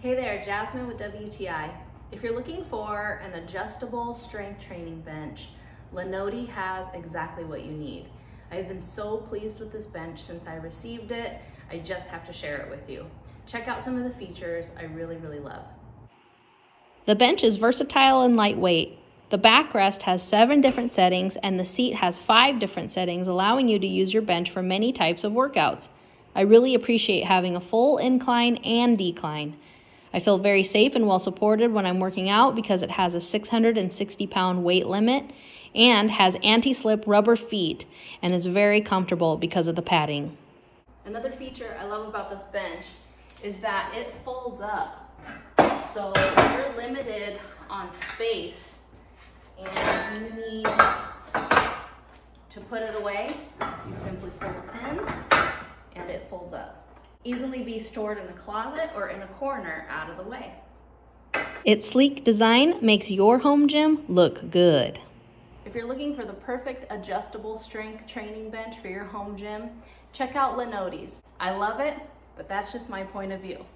Hey there, Jasmine with WTI. If you're looking for an adjustable strength training bench, LINODI has exactly what you need. I've been so pleased with this bench since I received it. I just have to share it with you. Check out some of the features I really love. The bench is versatile and lightweight. The backrest has 7 different settings and the seat has 5 different settings, allowing you to use your bench for many types of workouts. I really appreciate having a full incline and decline. I feel very safe and well supported when I'm working out because it has a 660-pound weight limit and has anti-slip rubber feet and is very comfortable because of the padding. Another feature I love about this bench is that it folds up. So you're limited on space and you need to put it away. You simply pull the pins and it folds up. Easily be stored in a closet or in a corner out of the way. Its sleek design makes your home gym look good. If you're looking for the perfect adjustable strength training bench for your home gym, check out LINODI's. I love it, but that's just my point of view.